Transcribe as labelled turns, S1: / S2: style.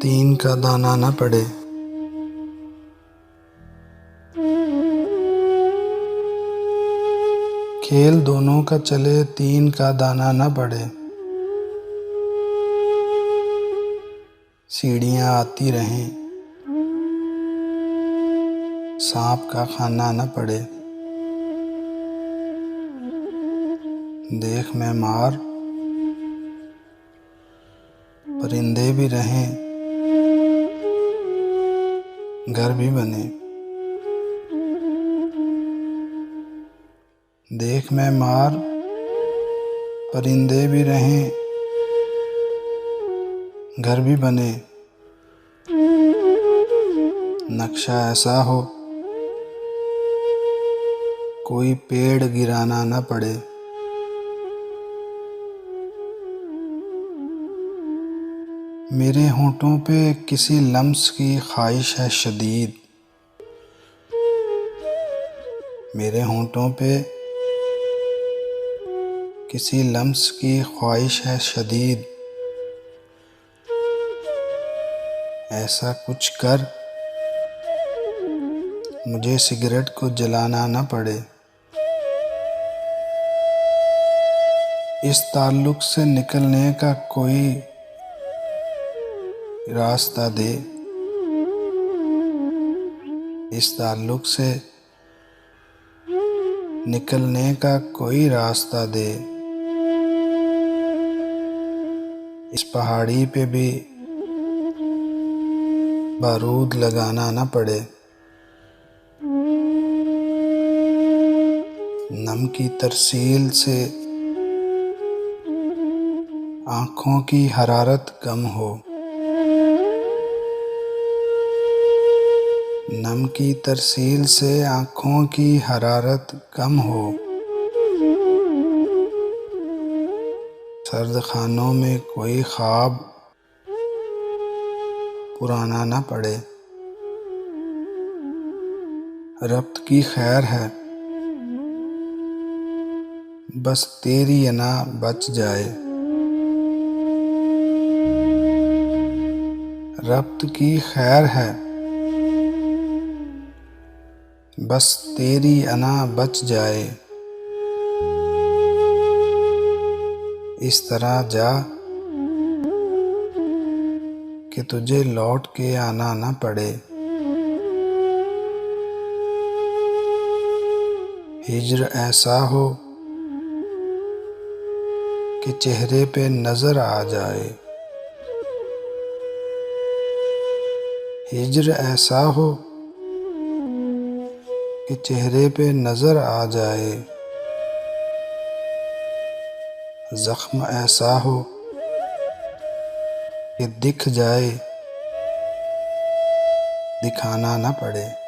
S1: तीन का दाना न पड़े। खेल दोनों का चले, तीन का दाना न पड़े। सीढ़ियाँ आती रहें, सांप का खाना न पड़े। देख मैं मार, परिंदे भी रहें, घर भी बने। देख मैं मार, परिंदे भी रहें, घर भी बने। नक्शा ऐसा हो, कोई पेड़ गिराना न पड़े। मेरे होंठों पे किसी लम्स की ख्वाहिश है शदीद। मेरे होंठों पे किसी लम्स की ख्वाहिश है शदीद। ऐसा कुछ कर, मुझे सिगरेट को जलाना न पड़े। इस ताल्लुक से निकलने का कोई रास्ता दे। इस ताल्लुक से निकलने का कोई रास्ता दे। इस पहाड़ी पे भी बारूद लगाना न पड़े। नम की तरसील से आँखों की हरारत कम हो। नम की तरसील से आँखों की हरारत कम हो। सर्द खानों में कोई ख्वाब पुराना न पड़े। रब्त की खैर है, बस तेरी अना बच जाए। रब्त की खैर है, बस तेरी अना बच जाए। इस तरह जा कि तुझे लौट के आना न पड़े। हिज्र ऐसा हो कि चेहरे पे नजर आ जाए। हिज्र ऐसा हो कि चेहरे पे नजर आ जाए। जख्म ऐसा हो कि दिख जाए, दिखाना न पड़े।